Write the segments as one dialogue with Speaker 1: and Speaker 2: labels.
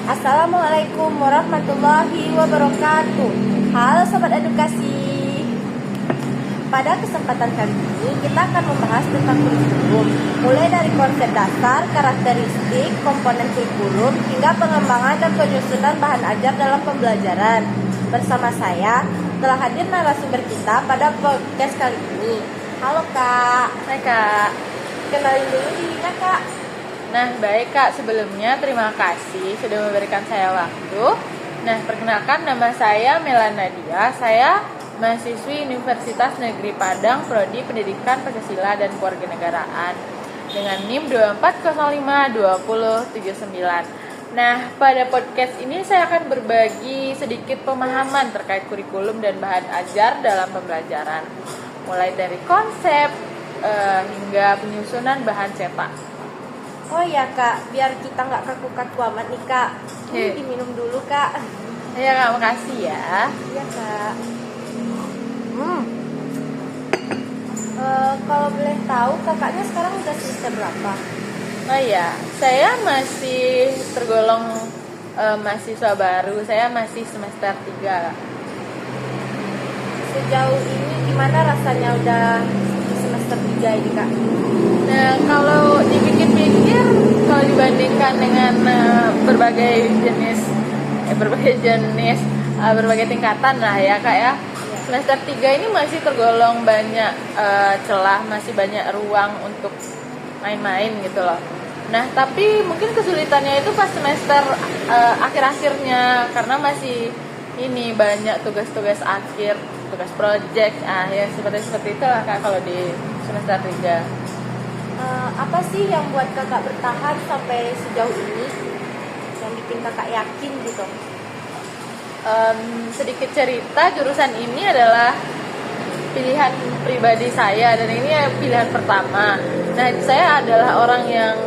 Speaker 1: Assalamualaikum warahmatullahi wabarakatuh. Halo Sobat Edukasi. Pada kesempatan kali ini kita akan membahas tentang kurikulum, mulai dari konsep dasar, karakteristik, komponen kurikulum, hingga pengembangan dan penyusunan bahan ajar dalam pembelajaran. Bersama saya telah hadir narasumber kita pada podcast kali ini. Halo Kak.
Speaker 2: Hai Kak.
Speaker 1: Kenalin dulu dirinya Kak.
Speaker 2: Nah baik Kak, sebelumnya terima kasih sudah memberikan saya waktu. Nah perkenalkan, nama saya Melana Nadia. Saya mahasiswi Universitas Negeri Padang, Prodi Pendidikan Pancasila dan Kewarganegaraan dengan NIM 24052079. Nah pada podcast ini saya akan berbagi sedikit pemahaman terkait kurikulum dan bahan ajar dalam pembelajaran, mulai dari konsep hingga penyusunan bahan cetak.
Speaker 1: Oh ya Kak, biar kita nggak kaku-kaku amat nih Kak. Diminum dulu Kak.
Speaker 2: Ya Kak, makasih ya.
Speaker 1: Iya Kak. Kalau boleh tahu kakaknya sekarang udah semester berapa?
Speaker 2: Oh iya, saya masih tergolong mahasiswa baru. Saya masih semester 3 Kak.
Speaker 1: Sejauh ini gimana rasanya udah di semester 3 ini Kak?
Speaker 2: Nah, kalau dipikir-pikir, kalau dibandingkan dengan berbagai tingkatan lah ya Kak ya. Semester 3 ini masih tergolong banyak celah, masih banyak ruang untuk main-main gitu loh. Nah, tapi mungkin kesulitannya itu pas semester akhir-akhirnya, karena masih ini banyak tugas-tugas akhir, tugas project, ya seperti itu lah Kak kalau di semester 3.
Speaker 1: Apa sih yang buat kakak bertahan sampai sejauh ini, yang bikin kakak yakin gitu?
Speaker 2: Sedikit cerita, jurusan ini adalah pilihan pribadi saya dan ini pilihan pertama. Nah, saya adalah orang yang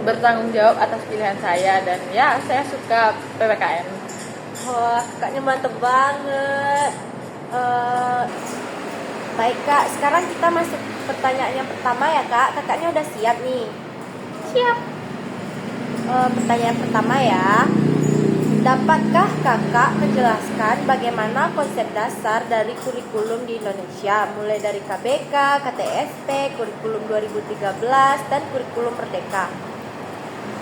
Speaker 2: bertanggung jawab atas pilihan saya dan ya saya suka PPKN.
Speaker 1: Wah, kakaknya mantep banget. Baik Kak, sekarang kita masuk pertanyaan yang pertama ya Kak. Kakaknya udah siap nih?
Speaker 2: Siap.
Speaker 1: Pertanyaan pertama ya. Dapatkah kakak menjelaskan bagaimana konsep dasar dari kurikulum di Indonesia, mulai dari KBK, KTSP, kurikulum 2013, dan kurikulum Merdeka?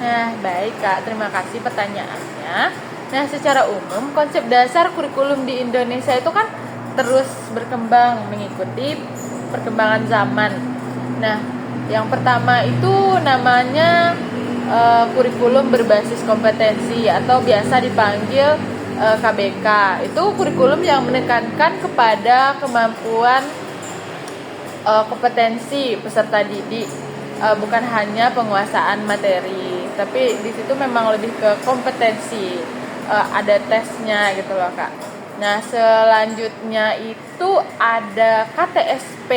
Speaker 2: Nah, baik Kak, terima kasih pertanyaannya. Nah, secara umum konsep dasar kurikulum di Indonesia itu kan terus berkembang mengikuti perkembangan zaman. Nah, yang pertama itu namanya kurikulum berbasis kompetensi atau biasa dipanggil KBK. Itu kurikulum yang menekankan kepada kemampuan kompetensi peserta didik, bukan hanya penguasaan materi, tapi di situ memang lebih ke kompetensi, ada tesnya gitu loh Kak. Nah, selanjutnya itu ada KTSP,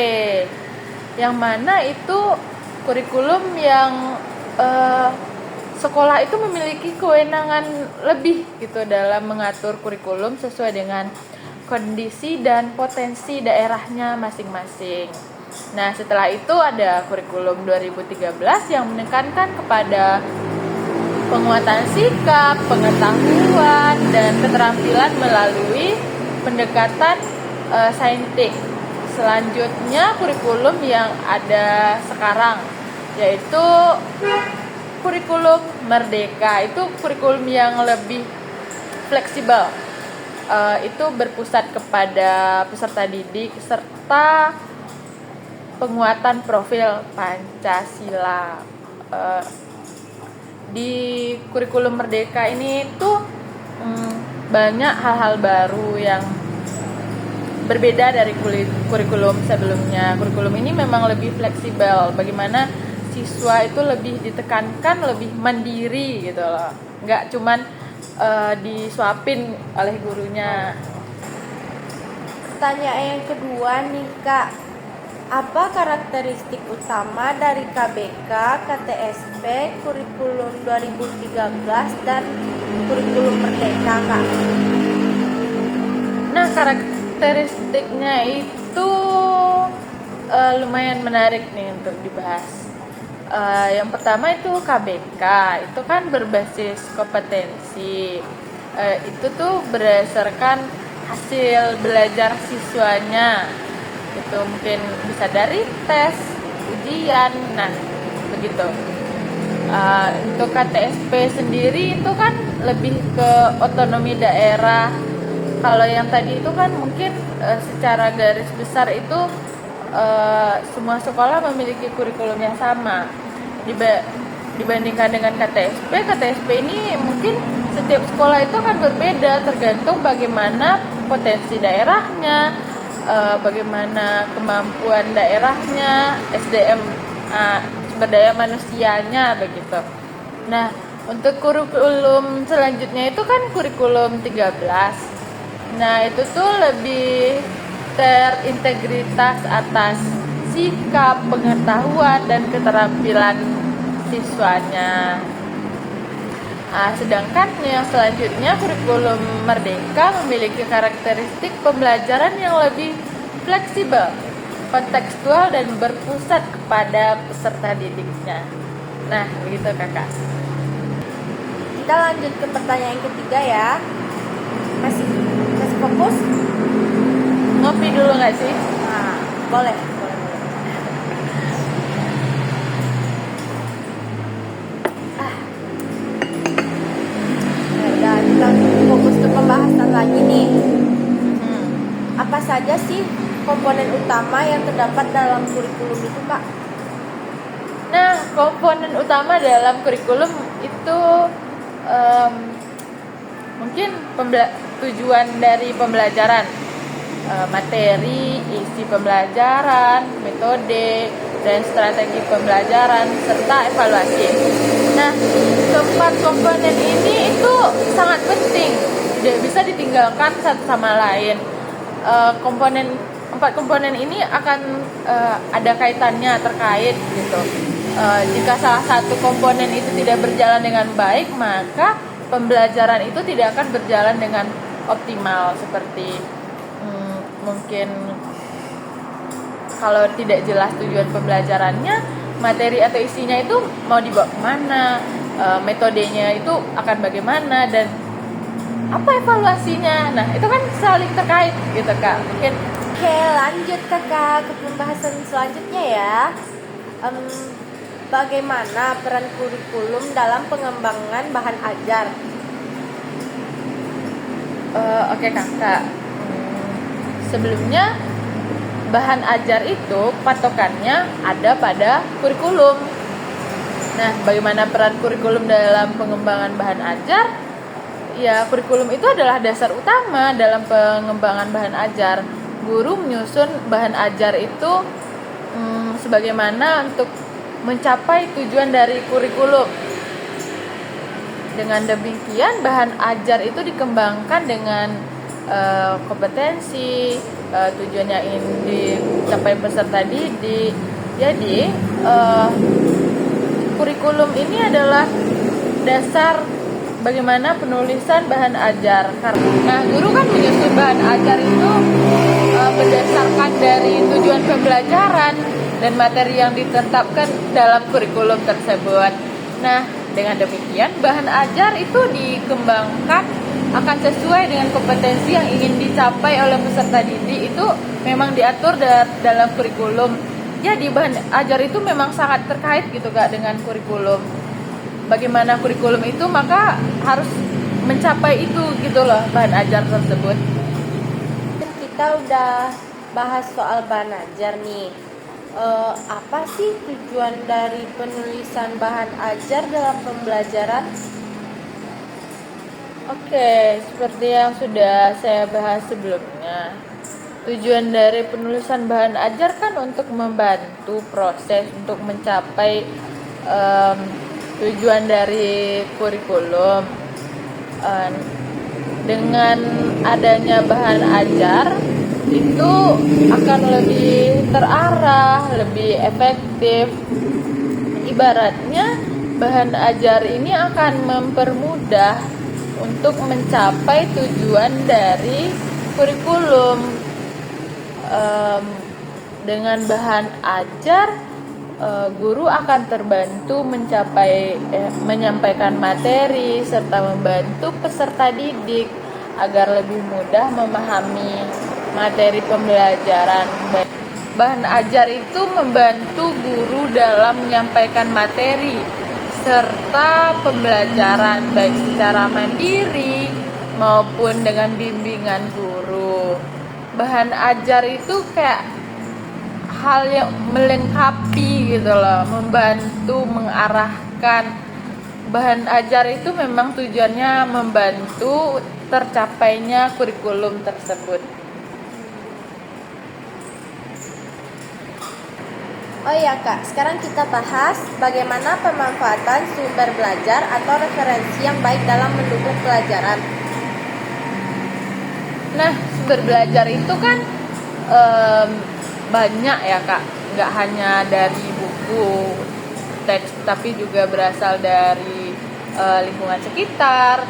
Speaker 2: yang mana itu kurikulum yang sekolah itu memiliki kewenangan lebih gitu dalam mengatur kurikulum sesuai dengan kondisi dan potensi daerahnya masing-masing. Nah, setelah itu ada kurikulum 2013 yang menekankan kepada penguatan sikap, pengetahuan, dan keterampilan melalui pendekatan saintik. Selanjutnya kurikulum yang ada sekarang yaitu kurikulum Merdeka. Itu kurikulum yang lebih fleksibel. Itu berpusat kepada peserta didik serta penguatan profil Pancasila. Di kurikulum Merdeka ini tuh banyak hal-hal baru yang berbeda dari kurikulum sebelumnya. Kurikulum ini memang lebih fleksibel, bagaimana siswa itu lebih ditekankan, lebih mandiri gitu loh, nggak cuman disuapin oleh gurunya.
Speaker 1: Pertanyaan yang kedua nih Kak, apa karakteristik utama dari KBK, KTSP, kurikulum 2013, dan kurikulum Merdeka Kak?
Speaker 2: Nah, karakteristiknya itu lumayan menarik nih untuk dibahas. Yang pertama itu KBK, itu kan berbasis kompetensi. Itu tuh berdasarkan hasil belajar siswanya. Itu mungkin bisa dari tes, ujian, nah begitu. Untuk KTSP sendiri itu kan lebih ke otonomi daerah. Kalau yang tadi itu kan mungkin secara garis besar itu semua sekolah memiliki kurikulum yang sama. Dibandingkan dengan KTSP ini mungkin setiap sekolah itu akan berbeda tergantung bagaimana potensi daerahnya, bagaimana kemampuan daerahnya, SDM, sumber daya manusianya begitu. Nah, untuk kurikulum selanjutnya itu kan kurikulum 13. Nah, itu tuh lebih terintegritas atas sikap, pengetahuan, dan keterampilan siswanya. Sedangkan yang selanjutnya kurikulum Merdeka memiliki karakteristik pembelajaran yang lebih fleksibel, kontekstual, dan berpusat kepada peserta didiknya. Nah, begitu kakak.
Speaker 1: Kita lanjut ke pertanyaan yang ketiga ya. Masih fokus?
Speaker 2: Ngopi dulu nggak sih?
Speaker 1: Nah, boleh. Ya, kita fokus ke pembahasan lagi nih. Apa saja sih komponen utama yang terdapat dalam kurikulum itu, Kak?
Speaker 2: Nah, komponen utama dalam kurikulum itu mungkin tujuan dari pembelajaran, materi, isi pembelajaran, metode, dan strategi pembelajaran, serta evaluasi. Nah, keempat komponen ini itu sangat penting, tidak bisa ditinggalkan satu sama lain. Empat komponen ini akan ada kaitannya terkait gitu. Jika salah satu komponen itu tidak berjalan dengan baik, maka pembelajaran itu tidak akan berjalan dengan optimal. Seperti mungkin kalau tidak jelas tujuan pembelajarannya, materi atau isinya itu mau dibawa kemana, metodenya itu akan bagaimana, dan apa evaluasinya. Nah, itu kan saling terkait gitu, Kak. Mungkin
Speaker 1: Oke, lanjut Kakak ke pembahasan selanjutnya ya. Bagaimana peran kurikulum dalam pengembangan bahan ajar?
Speaker 2: Oke, Kakak. Sebelumnya bahan ajar itu patokannya ada pada kurikulum. Nah, bagaimana peran kurikulum dalam pengembangan bahan ajar? Ya, kurikulum itu adalah dasar utama dalam pengembangan bahan ajar. Guru menyusun bahan ajar itu sebagaimana untuk mencapai tujuan dari kurikulum. Dengan demikian, bahan ajar itu dikembangkan dengan kompetensi, tujuannya ingin dicapai peserta didik. Jadi, kurikulum ini adalah dasar bagaimana penulisan bahan ajar. Nah, guru kan menyusun bahan ajar itu berdasarkan dari tujuan pembelajaran dan materi yang ditetapkan dalam kurikulum tersebut. Nah, dengan demikian bahan ajar itu dikembangkan akan sesuai dengan kompetensi yang ingin dicapai oleh peserta didik, itu memang diatur dalam kurikulum. Jadi bahan ajar itu memang sangat terkait gitu Kak dengan kurikulum. Bagaimana kurikulum itu, maka harus mencapai itu gitu loh bahan ajar tersebut.
Speaker 1: Kita udah bahas soal bahan ajar nih. Apa sih tujuan dari penulisan bahan ajar dalam pembelajaran?
Speaker 2: Oke, seperti yang sudah saya bahas sebelumnya, tujuan dari penulisan bahan ajar kan untuk membantu proses untuk mencapai tujuan dari kurikulum. Dengan adanya bahan ajar itu akan lebih terarah, lebih efektif. Ibaratnya bahan ajar ini akan mempermudah untuk mencapai tujuan dari kurikulum. Dengan bahan ajar guru akan terbantu menyampaikan materi serta membantu peserta didik agar lebih mudah memahami materi pembelajaran. Bahan ajar itu membantu guru dalam menyampaikan materi serta pembelajaran baik secara mandiri maupun dengan bimbingan guru. Bahan ajar itu kayak hal yang melengkapi gitu loh, membantu mengarahkan. Bahan ajar itu memang tujuannya membantu tercapainya kurikulum tersebut.
Speaker 1: Oh iya Kak, sekarang kita bahas bagaimana pemanfaatan sumber belajar atau referensi yang baik dalam mendukung pelajaran.
Speaker 2: Nah, sumber belajar itu kan banyak ya Kak, nggak hanya dari buku teks, tapi juga berasal dari lingkungan sekitar,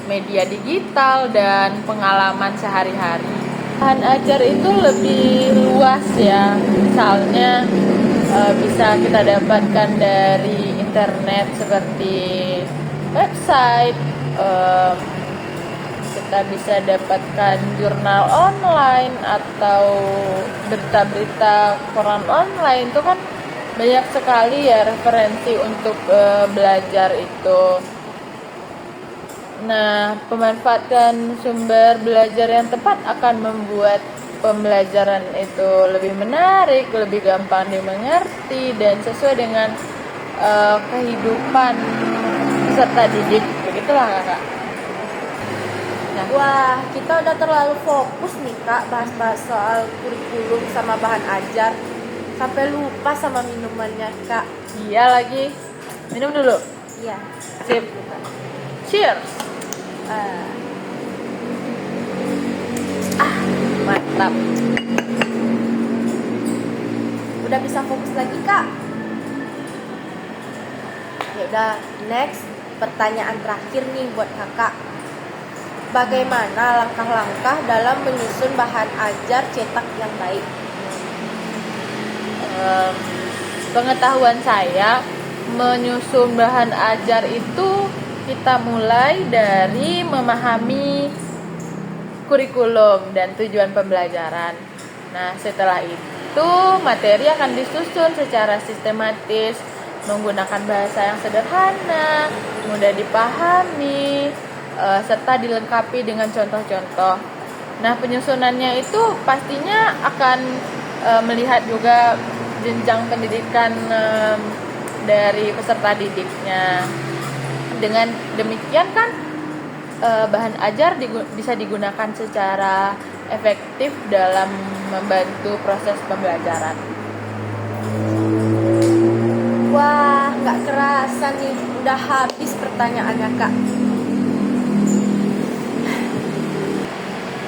Speaker 2: media digital, dan pengalaman sehari-hari. Bahan ajar itu lebih luas ya, misalnya bisa kita dapatkan dari internet seperti website, kita bisa dapatkan jurnal online atau berita-berita koran online. Itu kan banyak sekali ya referensi untuk belajar itu. Nah, pemanfaatan sumber belajar yang tepat akan membuat pembelajaran itu lebih menarik, lebih gampang dimengerti, dan sesuai dengan kehidupan peserta didik. Begitulah Kakak.
Speaker 1: Wah, kita udah terlalu fokus nih Kak bahas-bahas soal kurikulum sama bahan ajar. Sampai lupa sama minumannya Kak.
Speaker 2: Iya lagi. Minum dulu.
Speaker 1: Iya.
Speaker 2: Sip. Cheers. Mantap.
Speaker 1: Udah bisa fokus lagi Kak. Ya udah, next pertanyaan terakhir nih buat Kakak. Bagaimana langkah-langkah dalam menyusun bahan ajar cetak yang baik?
Speaker 2: Pengetahuan saya, menyusun bahan ajar itu kita mulai dari memahami kurikulum dan tujuan pembelajaran. Nah, setelah itu materi akan disusun secara sistematis menggunakan bahasa yang sederhana, mudah dipahami, serta dilengkapi dengan contoh-contoh. Nah, penyusunannya itu pastinya akan melihat juga jenjang pendidikan dari peserta didiknya. Dengan demikian kan bahan ajar bisa digunakan secara efektif dalam membantu proses pembelajaran.
Speaker 1: Wah, nggak kerasa nih, udah habis pertanyaannya Kak.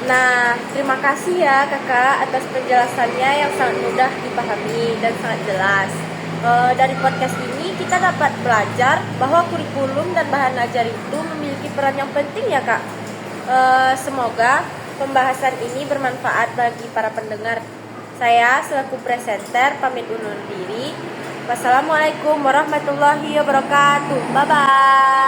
Speaker 1: Nah, terima kasih ya Kakak atas penjelasannya yang sangat mudah dipahami dan sangat jelas. Dari podcast ini kita dapat belajar bahwa kurikulum dan bahan ajar itu memiliki peran yang penting ya Kak. Semoga pembahasan ini bermanfaat bagi para pendengar. Saya selaku presenter pamit undur diri. Wassalamualaikum warahmatullahi wabarakatuh. Bye bye.